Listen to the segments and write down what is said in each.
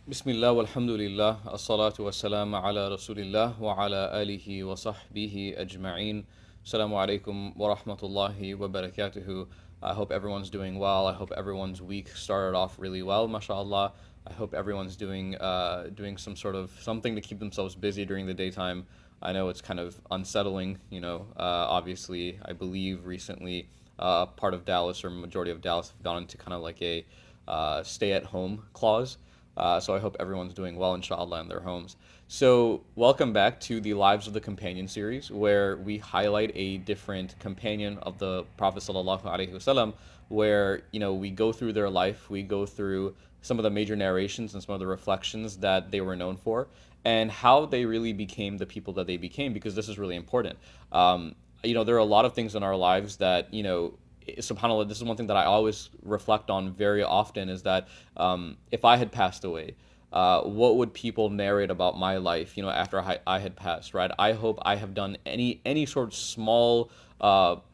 Bismillah walhamdulillah, as-salatu was-salam ala rasulillah wa ala alihi wa sahbihi ajma'een. Assalamu alaikum wa rahmatullahi wa barakatuhu. I hope everyone's doing well. I hope everyone's week started off really well, mashallah. I hope everyone's doing some sort of something to keep themselves busy during the daytime. I know it's kind of unsettling, obviously, I believe recently part of Dallas or majority of Dallas have gone into kind of like a stay-at-home clause. So I hope everyone's doing well, inshallah, in their homes. So welcome back to the Lives of the Companion series, where we highlight a different companion of the Prophet sallallahu alaihi wasallam, where we go through their life, we go through some of the major narrations and some of the reflections that they were known for, and how they really became the people that they became, because this is really important. There are a lot of things in our lives that subhanAllah, this is one thing that I always reflect on very often, is that if I had passed away, what would people narrate about my life, after I had passed, right? I hope I have done any sort of small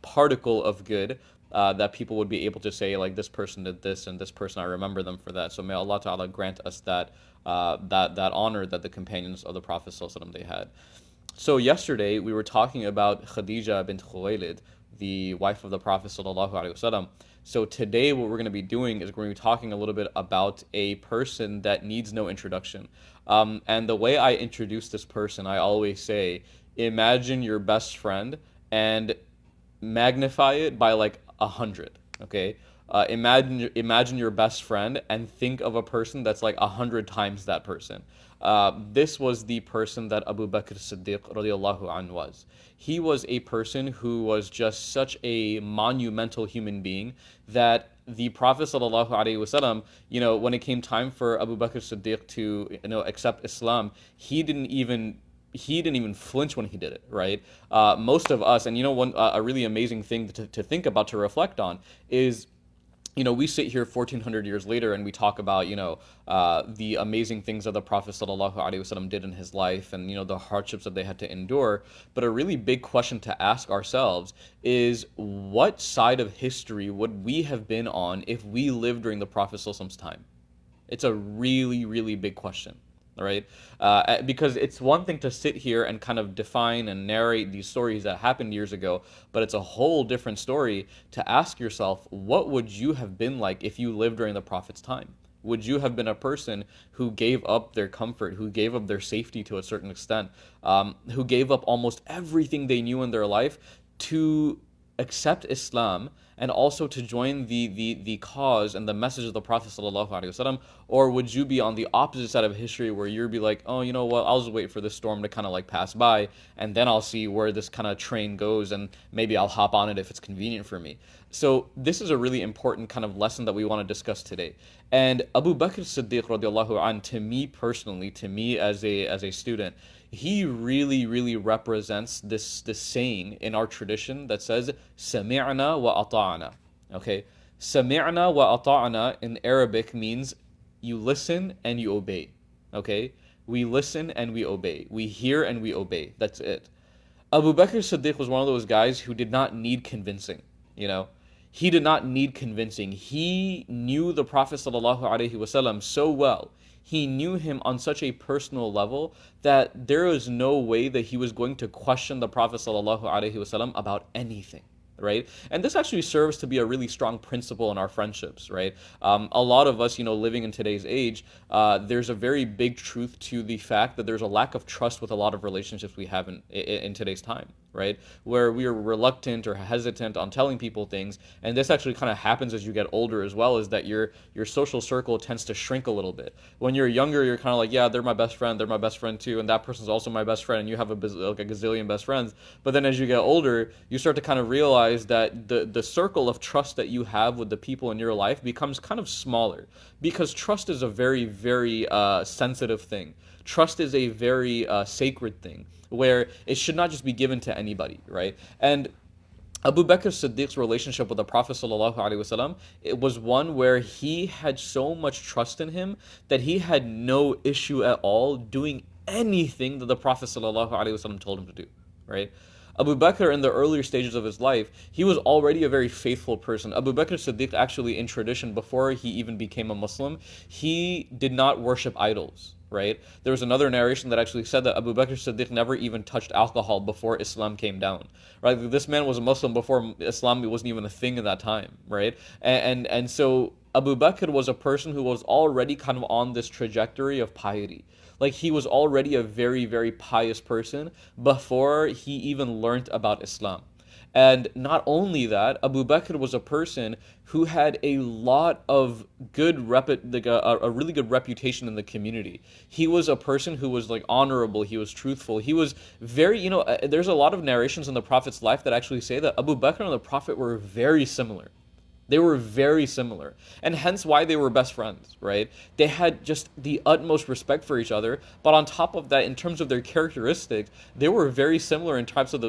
particle of good that people would be able to say, like, this person did this and this person, I remember them for that. So may Allah Ta'ala grant us that honor that the companions of the Prophet ﷺ they had. So yesterday we were talking about Khadija bint Khuwaylid, the wife of the Prophet sallallahu alaihi wasallam. So today what we're going to be doing is we're going to be talking a little bit about a person that needs no introduction. And the way I introduce this person, I always say, imagine your best friend and magnify it by like 100. Okay, imagine your best friend and think of a person that's like 100 times that person. This was the person that Abu Bakr Siddiq radiallahu anhu was. He was a person who was just such a monumental human being that the Prophet sallallahu alaihi wasallam, when it came time for Abu Bakr Siddiq to accept Islam, he didn't even flinch when he did it, right? Most of us, and a really amazing thing to think about, to reflect on, is we sit here 1400 years later and we talk about, the amazing things that the Prophet sallallahu alaihi wasallam did in his life, and, the hardships that they had to endure. But a really big question to ask ourselves is, what side of history would we have been on if we lived during the Prophet sallallahu alaihi wasallam's time? It's a really, really big question. All right, because it's one thing to sit here and kind of define and narrate these stories that happened years ago, but it's a whole different story to ask yourself, what would you have been like if you lived during the Prophet's time? Would you have been a person who gave up their comfort, who gave up their safety to a certain extent, who gave up almost everything they knew in their life to accept Islam and also to join the cause and the message of the Prophet sallallahu alaihi wasallam? Or would you be on the opposite side of history, where you'd be like, oh, you know what, I'll just wait for this storm to kind of like pass by, and then I'll see where this kind of train goes, and maybe I'll hop on it if it's convenient for me. So this is a really important kind of lesson that we want to discuss today. And Abu Bakr Siddiq radiallahu anh, to me personally, to me as a student, he really, really represents this saying in our tradition that says, Sami'na wa ata'na. Okay? Sami'na wa ata'na in Arabic means you listen and you obey. Okay? We listen and we obey. We hear and we obey. That's it. Abu Bakr Siddiq was one of those guys who did not need convincing. He did not need convincing. He knew the Prophet sallallahu alaihi wasallam so well. He knew him on such a personal level that there was no way that he was going to question the Prophet sallallahu alaihi wasallam about anything, right? And this actually serves to be a really strong principle in our friendships, right? A lot of us, living in today's age, there's a very big truth to the fact that there's a lack of trust with a lot of relationships we have in today's time, right? Where we are reluctant or hesitant on telling people things, and this actually kind of happens as you get older as well, is that your social circle tends to shrink a little bit. When you're younger, you're kind of like, yeah, they're my best friend too, and that person's also my best friend, and you have a gazillion best friends. But then as you get older, you start to kind of realize that the circle of trust that you have with the people in your life becomes kind of smaller, because trust is a very, very sensitive thing. Trust is a very sacred thing, where it should not just be given to anybody, right? And Abu Bakr Siddiq's relationship with the Prophet sallallahu alaihi wasallam, it was one where he had so much trust in him that he had no issue at all doing anything that the Prophet sallallahu alaihi wasallam told him to do, right? Abu Bakr, in the earlier stages of his life, he was already a very faithful person. Abu Bakr Siddiq, actually, in tradition, before he even became a Muslim, he did not worship idols, right? There was another narration that actually said that Abu Bakr Siddiq never even touched alcohol before Islam came down, right? This man was a Muslim before Islam wasn't even a thing at that time, right? And so Abu Bakr was a person who was already kind of on this trajectory of piety. Like, he was already a very, very pious person before he even learned about Islam. And not only that, Abu Bakr was a person who had a lot of good a really good reputation in the community. He was a person who was like honorable. He was truthful. He was very, there's a lot of narrations in the Prophet's life that actually say that Abu Bakr and the Prophet were very similar. They were very similar, and hence why they were best friends, right? They had just the utmost respect for each other, but on top of that, in terms of their characteristics, they were very similar in terms of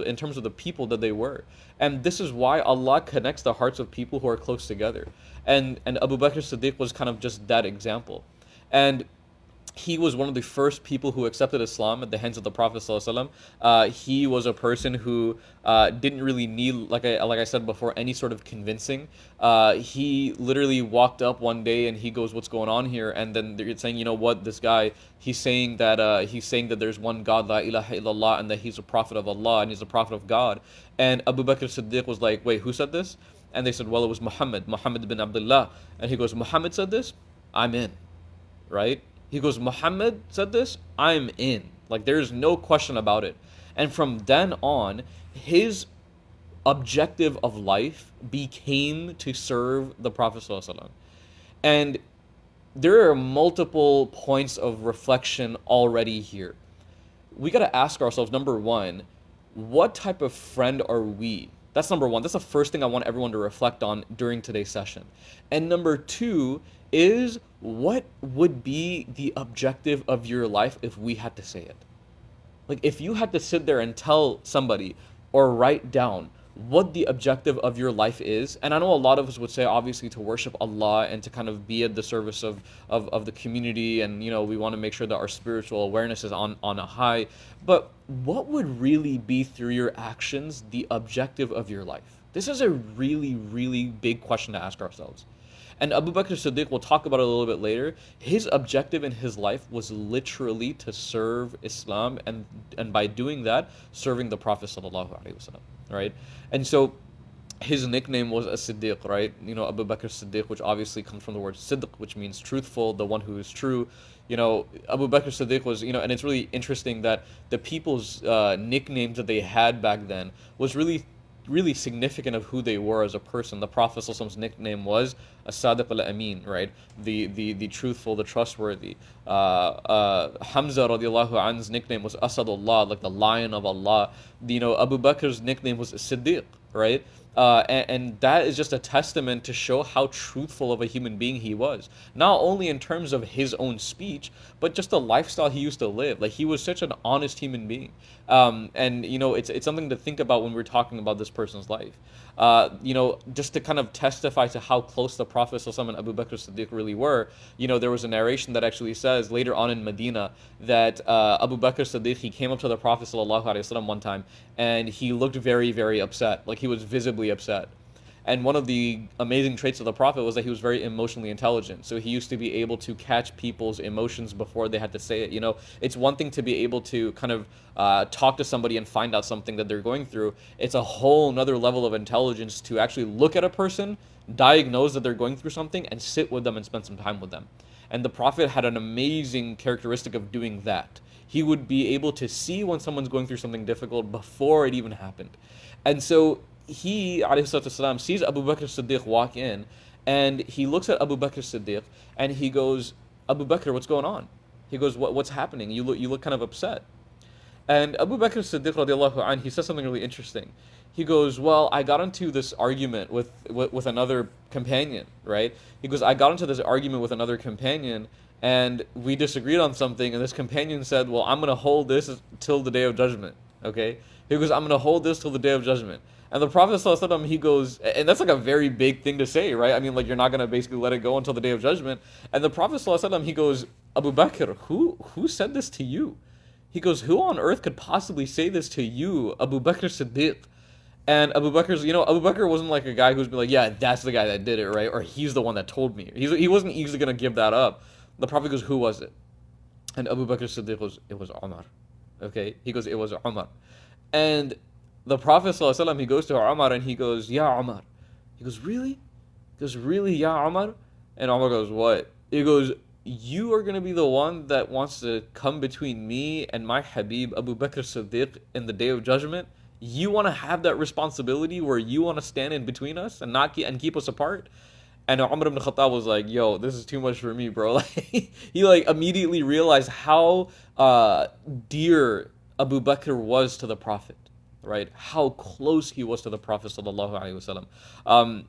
the people that they were. And this is why Allah connects the hearts of people who are close together. And Abu Bakr Siddiq was kind of just that example. And he was one of the first people who accepted Islam at the hands of the Prophet ﷺ. He was a person who didn't really need, like I said before, any sort of convincing. He literally walked up one day and he goes, "What's going on here?" And then they're saying, "You know what? This guy, he's saying that there's one God, la ilaha illallah, and that he's a prophet of Allah and he's a prophet of God." And Abu Bakr Siddiq was like, "Wait, who said this?" And they said, "Well, it was Muhammad bin Abdullah." And he goes, "Muhammad said this? I'm in," right? He goes, "Muhammad said this, I'm in." Like, there's no question about it. And from then on, his objective of life became to serve the Prophet ﷺ. And there are multiple points of reflection already here. We got to ask ourselves, number one, what type of friend are we? That's number one. That's the first thing I want everyone to reflect on during today's session. And number two is, what would be the objective of your life if we had to say it? Like, if you had to sit there and tell somebody or write down what the objective of your life is, and I know a lot of us would say obviously to worship Allah and to kind of be at the service of the community, and we want to make sure that our spiritual awareness is on a high, but what would really be, through your actions, the objective of your life? This is a really, really big question to ask ourselves. And Abu Bakr Siddiq, we'll talk about it a little bit later, his objective in his life was literally to serve Islam, and by doing that, serving the Prophet ﷺ, right? And so his nickname was a Siddiq, right? Abu Bakr Siddiq, which obviously comes from the word Siddiq, which means truthful, the one who is true. Abu Bakr Siddiq was, and it's really interesting that the people's nicknames that they had back then was really significant of who they were as a person. The Prophet ﷺ's nickname was As-Sadiq al-Amin, right? The truthful, the trustworthy. Hamza radiallahu anhu's nickname was Asadullah, like the lion of Allah. Abu Bakr's nickname was Siddiq, right? And that is just a testament to show how truthful of a human being he was. Not only in terms of his own speech, but just the lifestyle he used to live. Like, he was such an honest human being. And it's something to think about when we're talking about this person's life. Just to kind of testify to how close the Prophet ﷺ and Abu Bakr Siddiq really were, there was a narration that actually says later on in Medina that Abu Bakr Siddiq, he came up to the Prophet ﷺ one time and he looked very, very upset. Like, he was visibly upset. And one of the amazing traits of the Prophet was that he was very emotionally intelligent. So he used to be able to catch people's emotions before they had to say it. It's one thing to be able to kind of talk to somebody and find out something that they're going through. It's a whole nother level of intelligence to actually look at a person, diagnose that they're going through something, and sit with them and spend some time with them. And the Prophet had an amazing characteristic of doing that. He would be able to see when someone's going through something difficult before it even happened. And so he, ﷺ, sees Abu Bakr Siddiq walk in, and he looks at Abu Bakr Siddiq and he goes, "Abu Bakr, what's going on?" He goes, what's happening? You look kind of upset. And Abu Bakr Siddiq radiallahu anh, he says something really interesting. He goes, "Well, I got into this argument with another companion," right? He goes, "I got into this argument with another companion, and we disagreed on something, and this companion said, well, I'm going to hold this till the day of judgment," okay? He goes, "I'm going to hold this till the day of judgment." And the Prophet ﷺ, he goes, and that's like a very big thing to say, right? I mean, like, you're not going to basically let it go until the day of judgment. And the Prophet ﷺ, he goes, "Abu Bakr, who said this to you?" He goes, who on earth could possibly say this to you, Abu Bakr Siddiq? And Abu Bakr wasn't like a guy who's been like, yeah, that's the guy that did it, right? Or he's the one that told me. He wasn't easily going to give that up. The Prophet goes, who was it? And Abu Bakr Siddiq goes, it was Umar. Okay? He goes, it was Umar. And the Prophet ﷺ, he goes to Umar and he goes, Ya Umar. He goes, really? He goes, really, Ya Umar? And Umar goes, what? He goes, you are going to be the one that wants to come between me and my Habib Abu Bakr Siddiq in the Day of Judgment? You want to have that responsibility where you want to stand in between us and not keep us apart? And Umar ibn Khattab was like, yo, this is too much for me, bro. Like, he like immediately realized how dear Abu Bakr was to the Prophet, right? How close he was to the Prophet sallallahu alaihi wasallam.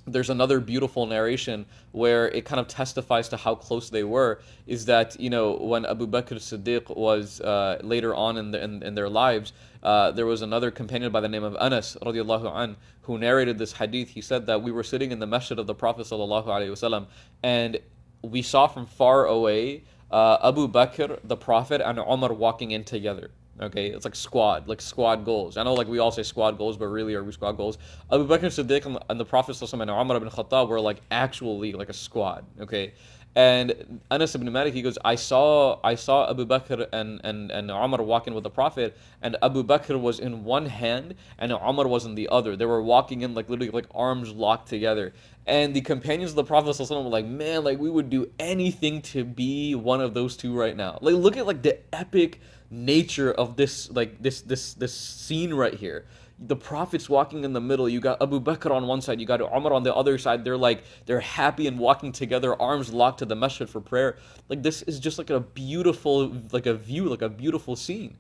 There's another beautiful narration where it kind of testifies to how close they were, is that, when Abu Bakr Siddiq was later on in their lives, there was another companion by the name of Anas radiallahu an, who narrated this hadith. He said that we were sitting in the masjid of the Prophet sallallahu alaihi wasallam, and we saw from far away Abu Bakr, the Prophet, and Umar walking in together. Okay, it's like squad goals. I know, like, we all say squad goals, but really, are we squad goals? Abu Bakr Siddiq and the Prophet and Umar ibn Khattab were like actually like a squad. Okay, and Anas ibn Malik, he goes, I saw Abu Bakr and Umar walking with the Prophet, and Abu Bakr was in one hand and Umar was in the other. They were walking in like literally like arms locked together. And the companions of the Prophet were like, man, like we would do anything to be one of those two right now. Like, look at like the epic nature of this, like this scene right here. The Prophet's walking in the middle. You got Abu Bakr on one side, you got Umar on the other side. They're happy and walking together, arms locked to the masjid for prayer. Like, this is just like a beautiful, like a view, like a beautiful scene.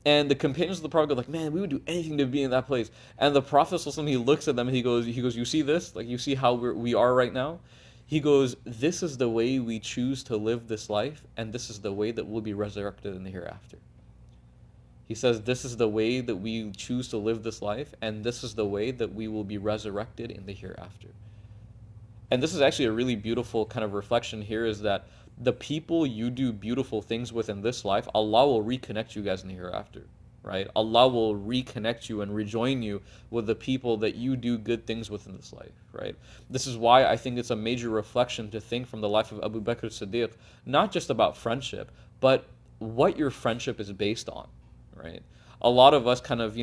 And the companions of the Prophet go like, man, we would do anything to be in that place. And the Prophet, he looks at them and he goes, you see this? Like, you see how we are right now? He goes, this is the way we choose to live this life, and this is the way that we'll be resurrected in the hereafter. He says, this is the way that we choose to live this life, and this is the way that we will be resurrected in the hereafter. And this is actually a really beautiful kind of reflection here, is that the people you do beautiful things with in this life, Allah will reconnect you guys in the hereafter, right? Allah will reconnect you and rejoin you with the people that you do good things with in this life, right? This is why I think it's a major reflection to think from the life of Abu Bakr Siddiq, not just about friendship, but what your friendship is based on, right? A lot of us kind of,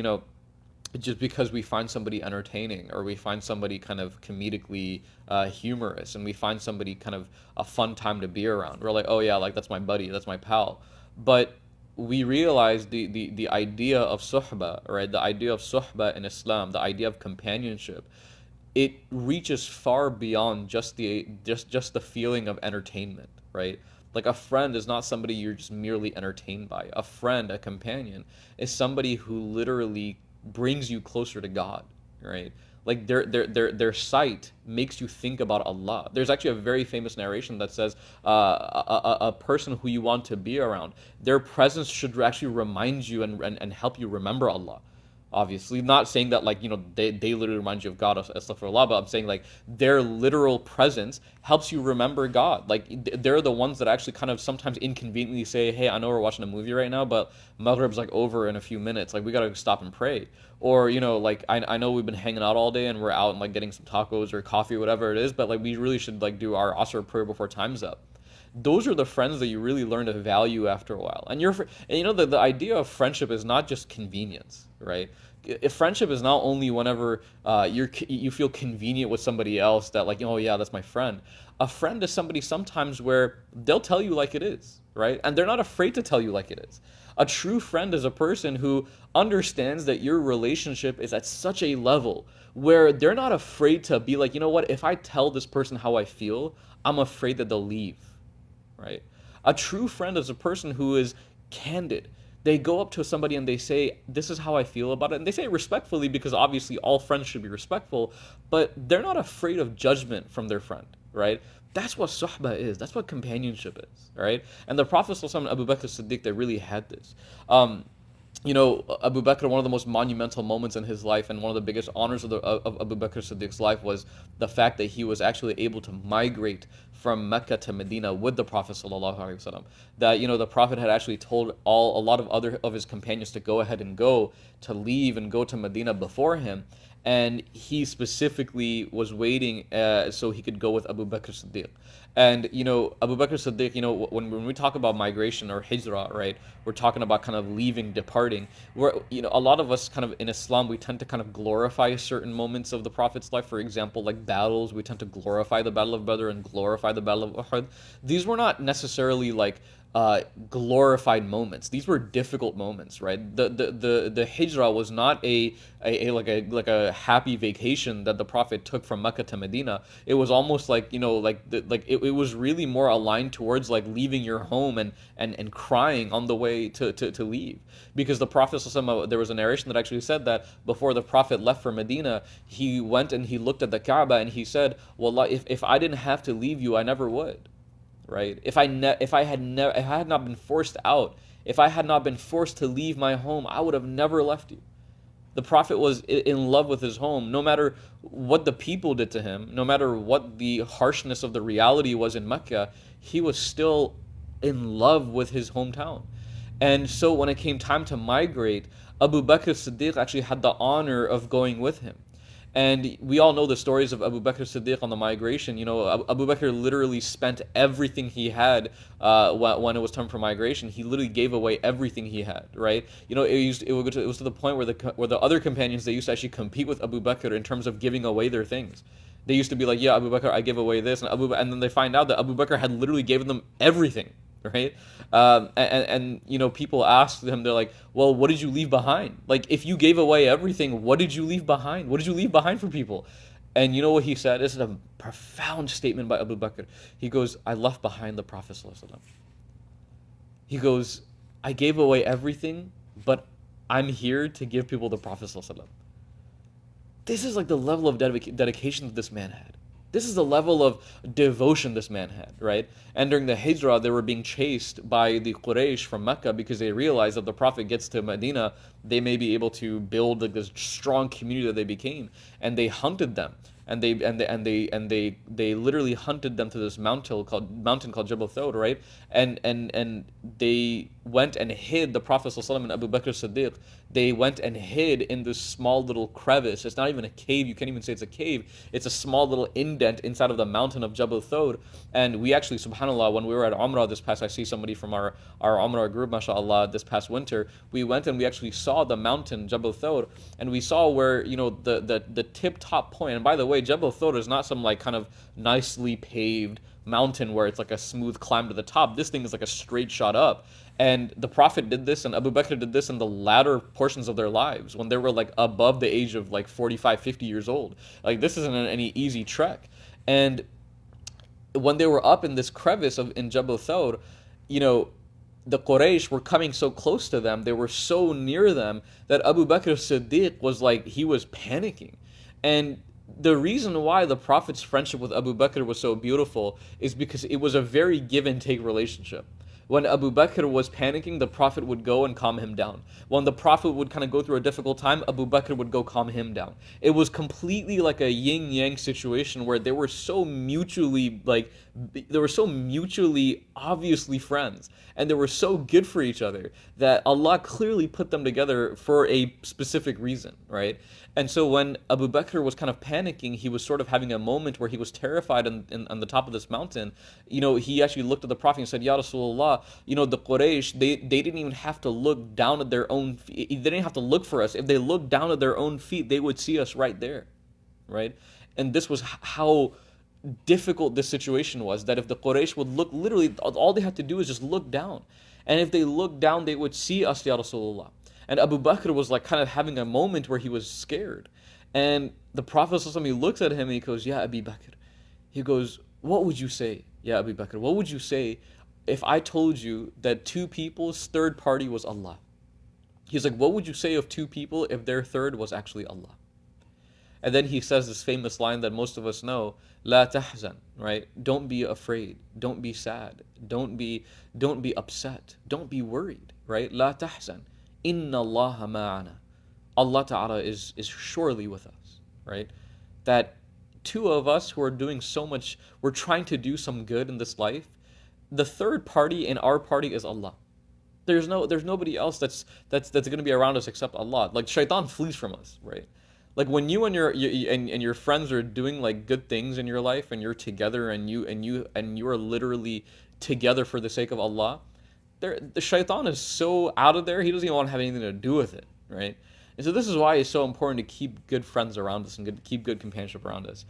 just because we find somebody entertaining, or we find somebody kind of comedically humorous, and we find somebody kind of a fun time to be around, we're like, oh yeah, like that's my buddy, that's my pal. But we realize the idea of suhbah, right? The idea of suhbah in Islam, the idea of companionship, it reaches far beyond just the feeling of entertainment, right? Like, a friend is not somebody you're just merely entertained by. A friend, a companion, is somebody who literally brings you closer to God, right? Like, their sight makes you think about Allah. There's actually a very famous narration that says a person who you want to be around, their presence should actually remind you and help you remember Allah. Obviously, not saying that, like, they literally remind you of God, astaghfirullah, but I'm saying, like, their literal presence helps you remember God. Like, they're the ones that actually kind of sometimes inconveniently say, hey, I know we're watching a movie right now, but Maghrib's like over in a few minutes, like we gotta stop and pray. Or, like, I know we've been hanging out all day and we're out and like getting some tacos or coffee or whatever it is, but like we really should like do our Asr prayer before time's up. Those are the friends that you really learn to value after a while. And the idea of friendship is not just convenience, right? If friendship is not only whenever you feel convenient with somebody else, that like, oh yeah, that's my friend. A friend is somebody sometimes where they'll tell you like it is, right? And they're not afraid to tell you like it is. A true friend is a person who understands that your relationship is at such a level where they're not afraid to be like, you know what, if I tell this person how I feel, I'm afraid that they'll leave. Right? A true friend is a person who is candid. They go up to somebody and they say, this is how I feel about it. And they say it respectfully, because obviously all friends should be respectful, but they're not afraid of judgment from their friend, right? That's what suhbah is. That's what companionship is, right? And the Prophet ﷺ and Abu Bakr Siddiq, they really had this. Abu Bakr, one of the most monumental moments in his life and one of the biggest honors of Abu Bakr Siddiq's life was the fact that he was actually able to migrate from Mecca to Medina with the Prophet sallallahu alaihi wasallam. That the Prophet had actually told a lot of other of his companions to go ahead and to leave and go to Medina before him, and he specifically was waiting so he could go with Abu Bakr Siddiq. And Abu Bakr Siddiq, when we talk about migration or hijrah, right, we're talking about kind of leaving, departing. Where a lot of us kind of in Islam, we tend to kind of glorify certain moments of the Prophet's life. For example, like battles, we tend to glorify the Battle of Badr and glorify the Battle of Uhud. These were not necessarily like glorified moments. These were difficult moments, right? The hijrah was not a happy vacation that the Prophet took from Mecca to Medina. It was almost like it was really more aligned towards like leaving your home and crying on the way to leave, because the Prophet, there was a narration that actually said that before the Prophet left for Medina, he went and he looked at the Kaaba and he said, "Wallah, if I didn't have to leave you, I never would." Right? If I had not been forced out, if I had not been forced to leave my home, I would have never left you. The Prophet was in love with his home, no matter what the people did to him, no matter what the harshness of the reality was in Mecca, he was still in love with his hometown. And so when it came time to migrate, Abu Bakr Siddiq actually had the honor of going with him. And we all know the stories of Abu Bakr Siddiq on the migration. Abu Bakr literally spent everything he had when it was time for migration. He literally gave away everything he had, right? It was to the point where the other companions, they used to actually compete with Abu Bakr in terms of giving away their things. They used to be like, "Yeah, Abu Bakr, I give away this," and then they find out that Abu Bakr had literally given them everything, right? People ask him, they're like, "Well, what did you leave behind? Like, if you gave away everything, what did you leave behind? What did you leave behind for people?" And you know what he said? This is a profound statement by Abu Bakr. He goes, "I left behind the Prophet sallallahu alaihi wasallam." He goes, "I gave away everything, but I'm here to give people the Prophet sallallahu alaihi wasallam." This is like the level of dedication that this man had. This is the level of devotion this man had, right? And during the Hijrah, they were being chased by the Quraysh from Mecca because they realized that the Prophet gets to Medina, they may be able to build like this strong community that they became, and they hunted them. And they literally hunted them to this mountain called Jabal Thawr, right? And they went and hid the Prophet ﷺ and Abu Bakr Siddiq. They went and hid in this small little crevice. It's not even a cave. You can't even say it's a cave. It's a small little indent inside of the mountain of Jabal Thawr. And we actually, subhanAllah, when we were at Umrah this past, I see somebody from our Umrah group, mashallah, this past winter, we went and we actually saw the mountain Jabal Thawr, and we saw where, the tip top point. And by the way, Jabal Thawr is not some like kind of nicely paved mountain where it's like a smooth climb to the top. This thing is like a straight shot up. And the Prophet did this and Abu Bakr did this in the latter portions of their lives when they were like above the age of like 45, 50 years old. Like, this isn't any easy trek. And when they were up in this crevice in Jabal Thawr, the Quraysh were coming so close to them, they were so near them, that Abu Bakr Siddiq was like, he was panicking. And the reason why the Prophet's friendship with Abu Bakr was so beautiful is because it was a very give and take relationship. When Abu Bakr was panicking, the Prophet would go and calm him down. When the Prophet would kind of go through a difficult time, Abu Bakr would go calm him down. It was completely like a yin-yang situation where they were so mutually obviously friends, and they were so good for each other that Allah clearly put them together for a specific reason, right? And so when Abu Bakr was kind of panicking, he was sort of having a moment where he was terrified on the top of this mountain. He actually looked at the Prophet and said, "Ya Rasulullah, the Quraysh, they didn't even have to look down at their own feet. They didn't have to look for us. If they looked down at their own feet, they would see us right there," right? And this was how difficult this situation was, that if the Quraysh would look, literally all they had to do is just look down. And if they looked down, they would see us, Ya Rasulullah. And Abu Bakr was like kind of having a moment where he was scared. And the Prophet ﷺ, looks at him and he goes, "Ya Abu Bakr." He goes, "What would you say, Ya Abu Bakr? What would you say if I told you that two people's third party was Allah?" He's like, "What would you say of two people if their third was actually Allah?" And then he says this famous line that most of us know, "La tahzan," right? Don't be afraid. Don't be sad. Don't be upset. Don't be worried, right? La tahzan. Inna Allah ma'ana. Allah Ta'ala is surely with us, right? That two of us who are doing so much, we're trying to do some good in this life. The third party in our party is Allah. There's nobody else that's going to be around us except Allah. Like shaitan flees from us, right? Like when you and your friends are doing like good things in your life, and you're together, and you are literally together for the sake of Allah, the shaitan is so out of there, he doesn't even want to have anything to do with it, right? And so this is why it's so important to keep good friends around us and keep good companionship around us.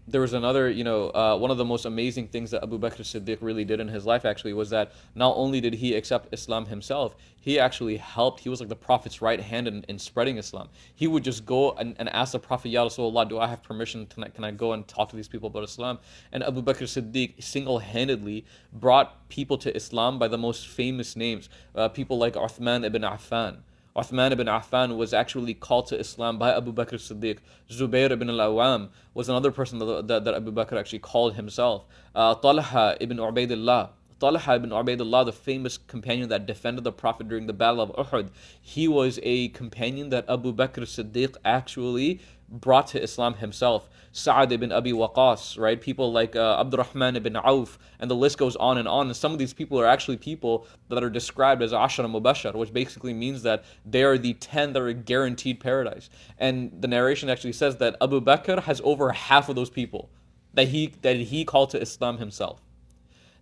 There was another, one of the most amazing things that Abu Bakr Siddiq really did in his life actually was that not only did he accept Islam himself, he actually helped. He was like the Prophet's right hand in spreading Islam. He would just go and ask the Prophet, Ya Rasulullah, do I have permission? Can I go and talk to these people about Islam? And Abu Bakr Siddiq single-handedly brought people to Islam by the most famous names. People like Uthman ibn Affan. Uthman ibn Affan was actually called to Islam by Abu Bakr Siddiq. Zubayr ibn al-Awwam was another person that Abu Bakr actually called himself. Talha ibn Ubaidillah. Talha ibn Ubaidillah, the famous companion that defended the Prophet during the Battle of Uhud. He was a companion that Abu Bakr Siddiq actually brought to Islam himself. Sa'ad ibn Abi Waqqas, right? People like Abdurrahman ibn Auf, and the list goes on and on. And some of these people are actually people that are described as Ashara Mubashar, which basically means that they are the 10 that are guaranteed paradise. And the narration actually says that Abu Bakr has over half of those people that he called to Islam himself.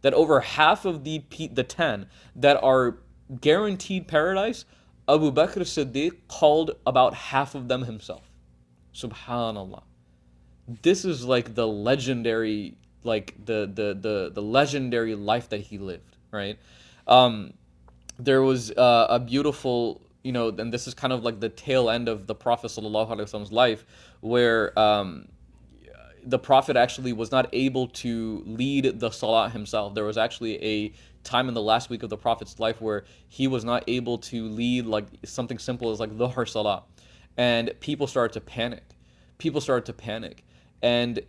That over half of the 10 that are guaranteed paradise, Abu Bakr Siddiq called about half of them himself. Subhanallah. This is like the legendary, like the legendary life that he lived, right? There was a beautiful, and this is kind of like the tail end of the Prophet sallallahu alaihi wasallam's life, where the Prophet actually was not able to lead the salah himself. There was actually a time in the last week of the Prophet's life where he was not able to lead like something simple as like Dhuhr salah. And people started to panic. And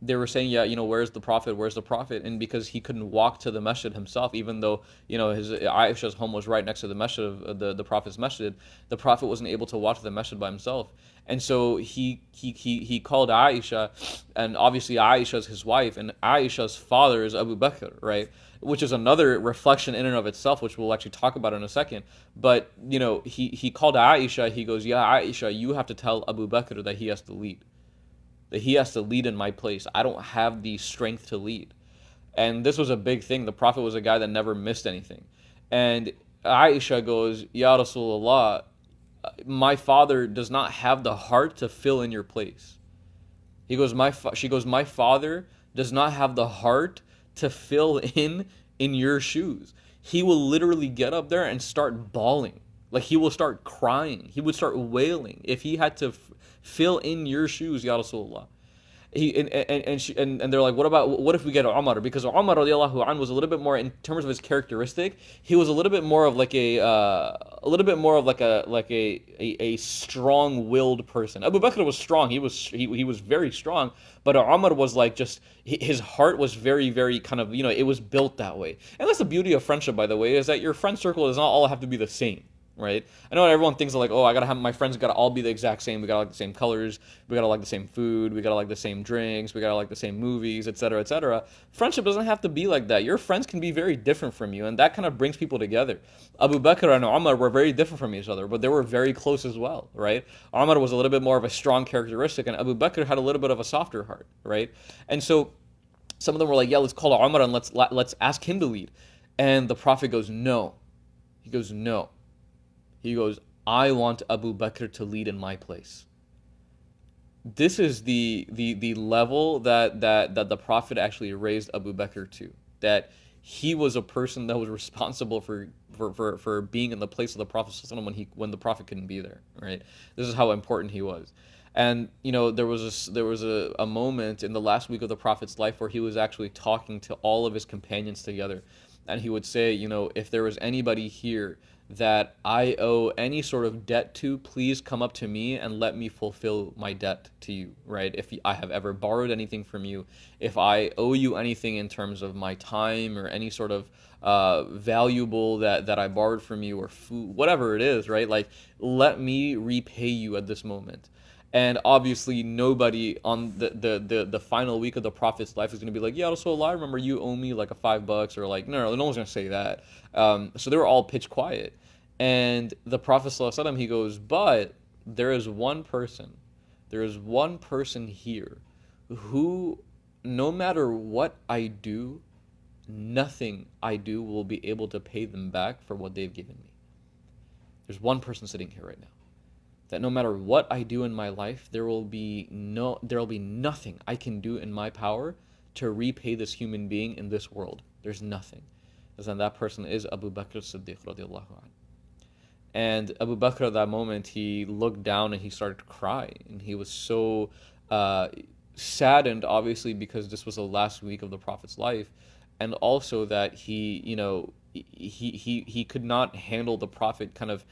they were saying, yeah, where's the Prophet? Where's the Prophet? And because he couldn't walk to the masjid himself, even though, his Aisha's home was right next to the masjid of the Prophet's masjid, the Prophet wasn't able to walk to the masjid by himself. And so he called Aisha, and obviously Aisha is his wife, and Aisha's father is Abu Bakr, right? Which is another reflection in and of itself, which we'll actually talk about in a second. But, he called Aisha, he goes, yeah, Aisha, you have to tell Abu Bakr that he has to lead. That he has to lead in my place. I don't have the strength to lead. And this was a big thing. The Prophet was a guy that never missed anything. And Aisha goes, Ya Rasulullah, my father does not have the heart to fill in your place. She goes, my father does not have the heart to fill in your shoes. He will literally get up there and start bawling. Like he will start crying. He would start wailing if he had to fill in your shoes, Ya Rasulullah. And they're like, what if we get Umar? Because Umar radiallahu anhu was a little bit more, in terms of his characteristic, he was a little bit more of like a strong-willed person. Abu Bakr was strong. He was very strong, but Umar was like just, his heart was very, very kind of, it was built that way. And that's the beauty of friendship, by the way, is that your friend circle does not all have to be the same. Right? I know everyone thinks like, oh, I gotta have my friends gotta all be the exact same. We gotta like the same colors. We gotta like the same food. We gotta like the same drinks. We gotta like the same movies, etc., etc. Friendship doesn't have to be like that. Your friends can be very different from you, and that kind of brings people together. Abu Bakr and Umar were very different from each other, but they were very close as well, right? Umar was a little bit more of a strong characteristic, and Abu Bakr had a little bit of a softer heart, right? And so some of them were like, yeah, let's call Umar and let's ask him to lead. And the Prophet goes, no. He goes, no. He goes, I want Abu Bakr to lead in my place. This is the level that the Prophet actually raised Abu Bakr to. That he was a person that was responsible for being in the place of the Prophet when the Prophet couldn't be there. Right? This is how important he was. And there was a moment in the last week of the Prophet's life where he was actually talking to all of his companions together. And he would say, if there was anybody here that I owe any sort of debt to, please come up to me and let me fulfill my debt to you, right? If I have ever borrowed anything from you, if I owe you anything in terms of my time or any sort of valuable that I borrowed from you, or food, whatever it is, right? Like, let me repay you at this moment. And obviously, nobody on the final week of the Prophet's life is going to be like, yeah, Rasulullah, I remember you owe me like a $5, or like, no one's going to say that. So they were all pitch quiet. And the Prophet ﷺ, he goes, but there is one person here who, no matter what I do, nothing I do will be able to pay them back for what they've given me. There's one person sitting here right now that no matter what I do in my life, there will be nothing I can do in my power to repay this human being in this world. There's nothing. And that person is Abu Bakr Siddiq radiallahu anhu. And Abu Bakr at that moment, he looked down and he started to cry. And he was so saddened, obviously, because this was the last week of the Prophet's life. And also that he could not handle the Prophet kind of,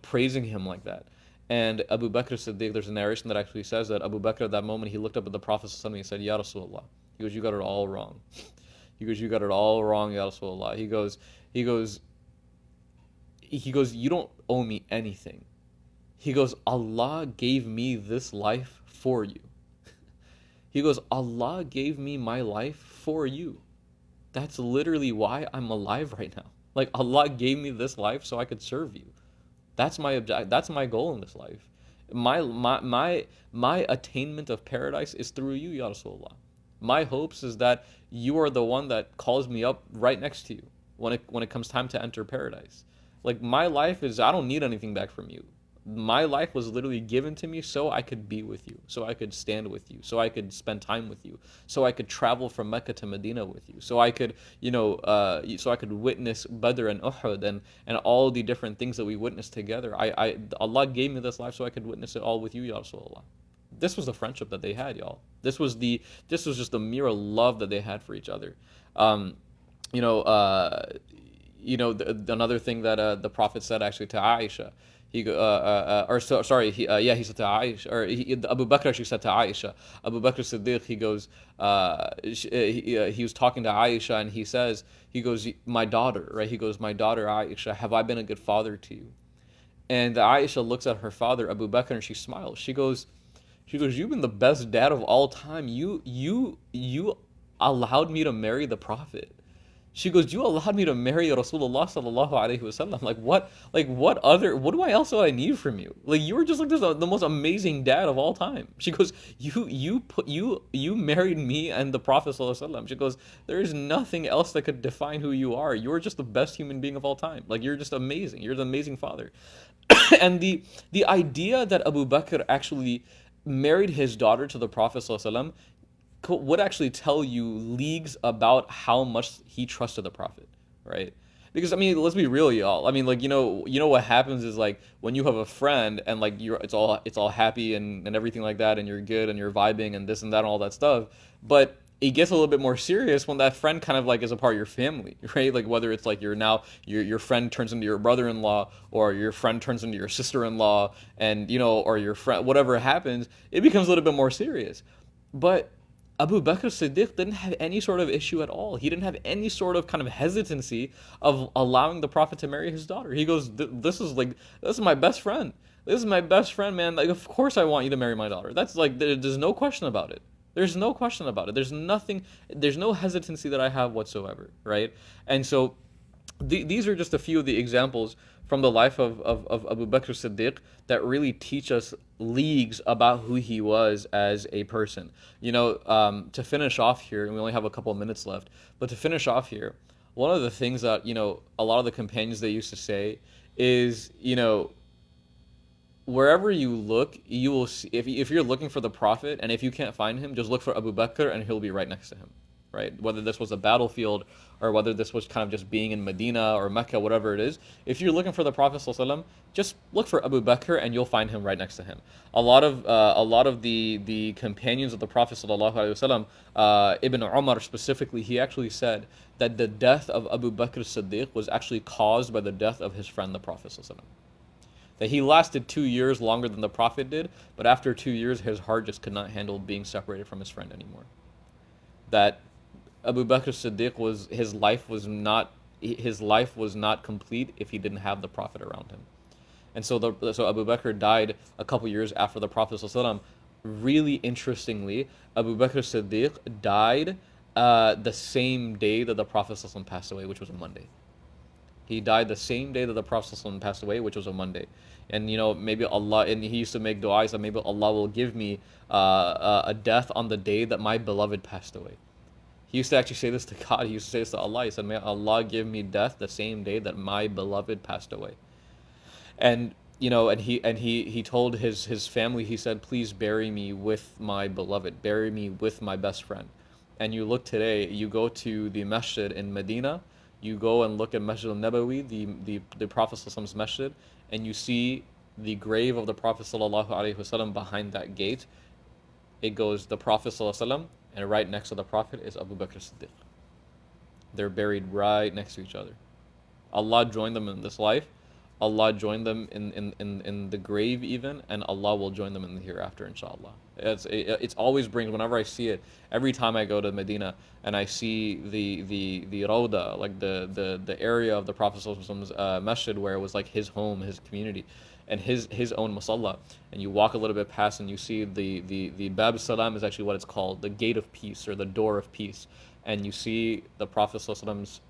praising him like that. And Abu Bakr Siddiq, there's a narration that actually says that Abu Bakr at that moment, he looked up at the Prophet and he said, Ya Rasulullah. He goes, you got it all wrong. He goes, you got it all wrong, Ya Rasulullah. He goes, you don't owe me anything. He goes, Allah gave me this life for you. He goes, Allah gave me my life for you. That's literally why I'm alive right now. Like, Allah gave me this life so I could serve you. That's my that's my goal in this life. My attainment of paradise is through you, Ya Rasulullah. My hopes is that you are the one that calls me up right next to you when it comes time to enter paradise. Like, my life is, I don't need anything back from you. My life was literally given to me so I could be with you, so I could stand with you, so I could spend time with you, so I could travel from Mecca to Medina with you, so I could, so I could witness Badr and Uhud and all the different things that we witnessed together. Allah gave me this life so I could witness it all with you, Ya Rasulullah. This was the friendship that they had, y'all. This was just the mere love that they had for each other. Another thing that the Prophet said actually to Aisha, he said to Aisha, Abu Bakr actually said to Aisha, Abu Bakr Siddiq, he goes, he was talking to Aisha and he goes, my daughter, right? He goes, my daughter Aisha, have I been a good father to you? And Aisha looks at her father, Abu Bakr, and she smiles. She goes, you've been the best dad of all time. You allowed me to marry the Prophet. She goes, you allowed me to marry Rasulullah sallallahu alaihi wasallam. What else do I need from you? Like, you were just like the most amazing dad of all time. She goes, you married me and the Prophet sallallahu alaihi wasallam. She goes, there is nothing else that could define who you are. You are just the best human being of all time. Like, you're just amazing. You're the amazing father. And the idea that Abu Bakr actually married his daughter to the Prophet sallallahu alaihi wasallam would actually tell you leagues about how much he trusted the Prophet, right? Because, I mean, let's be real, y'all. I mean, like, what happens is, like, when you have a friend and, like, it's all happy and everything like that, and you're good and you're vibing and this and that and all that stuff, but it gets a little bit more serious when that friend kind of, like, is a part of your family, right? Like, whether it's like your friend turns into your brother-in-law, or your friend turns into your sister-in-law, and or your friend, whatever happens, it becomes a little bit more serious. But Abu Bakr Siddiq didn't have any sort of issue at all. He didn't have any sort of kind of hesitancy of allowing the Prophet to marry his daughter. He goes, this is my best friend. This is my best friend, man. Like, of course I want you to marry my daughter. That's like, there's no question about it. There's no question about it. There's no hesitancy that I have whatsoever, right? And so these are just a few of the examples from the life of Abu Bakr Siddiq that really teach us leagues about who he was as a person. To finish off here, and we only have a couple of minutes left, but to finish off here, one of the things that, a lot of the companions, they used to say is, wherever you look, you will see, if you're looking for the Prophet, and if you can't find him, just look for Abu Bakr and he'll be right next to him. right? Whether this was a battlefield or whether this was kind of just being in Medina or Mecca, whatever it is. If you're looking for the Prophet ﷺ, just look for Abu Bakr and you'll find him right next to him. A lot of the companions of the Prophet ﷺ, Ibn Umar specifically, he actually said that the death of Abu Bakr Siddiq was actually caused by the death of his friend, the Prophet ﷺ. That he lasted 2 years longer than the Prophet did, but after 2 years, his heart just could not handle being separated from his friend anymore. That Abu Bakr Siddiq his life was not complete if he didn't have the Prophet around him. And so Abu Bakr died a couple years after the Prophet ﷺ. Really interestingly, Abu Bakr Siddiq died the same day that the Prophet ﷺ passed away, which was a Monday. He died the same day that the Prophet ﷺ passed away, which was a Monday. And maybe Allah, and he used to make du'as that maybe Allah will give me a death on the day that my beloved passed away. He used to actually say this to God. He used to say this to Allah. He said, may Allah give me death the same day that my beloved passed away. And he told his family, he said, please bury me with my beloved, bury me with my best friend. And you look today, you go to the masjid in Medina, you go and look at Masjid al-Nabawi, the Prophet ﷺ's masjid, and you see the grave of the Prophet ﷺ behind that gate. It goes the Prophet ﷺ, and right next to the Prophet is Abu Bakr Siddiq. They're buried right next to each other. Allah joined them in this life. Allah joined them in the grave even, and Allah will join them in the hereafter, inshallah. It's always brings, whenever I see it, every time I go to Medina and I see the Rawda, like the area of the Prophet's masjid where it was like his home, his community, and his own musalla, and you walk a little bit past and you see the Bab Salam is actually what it's called, the gate of peace or the door of peace, and you see the Prophet's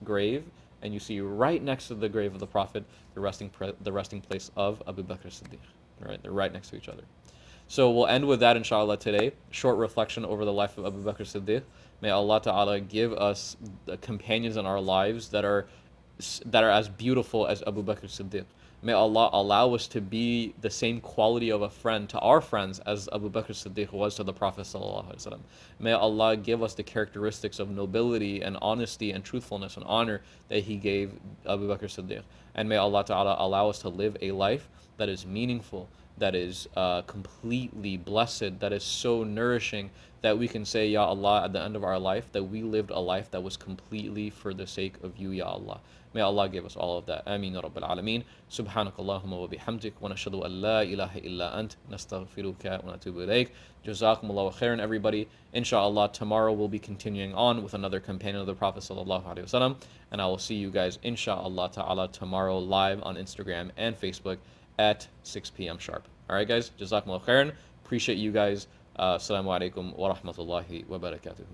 grave, and you see right next to the grave of the Prophet the resting place of Abu Bakr Siddiq. Right, they're right next to each other. So we'll end with that, inshallah, today. Short reflection over the life of Abu Bakr Siddiq. May Allah Ta'ala give us the companions in our lives that are as beautiful as Abu Bakr Siddiq. May Allah allow us to be the same quality of a friend to our friends as Abu Bakr Siddiq was to the Prophet ﷺ. May Allah give us the characteristics of nobility and honesty and truthfulness and honor that He gave Abu Bakr Siddiq. And may Allah Ta'ala allow us to live a life that is meaningful, that is completely blessed, that is so nourishing that we can say, Ya Allah, at the end of our life, that we lived a life that was completely for the sake of you, Ya Allah. May Allah give us all of that. Ameen Rabbil Alameen. Subhanakallahumma wa bihamdik wa nashhadu an la ilaha illa ant nastaghfiruka wa natubu ilayk. Jazakumullahu khairan, everybody. Inshallah, tomorrow we'll be continuing on with another companion of the Prophet sallallahu alaihi wasallam, and I will see you guys inshallah ta'ala tomorrow live on Instagram and Facebook at 6 p.m. sharp. All right, guys. Jazakumullahu khairan. Appreciate you guys. Assalamu alaikum wa rahmatullahi wa barakatuhu.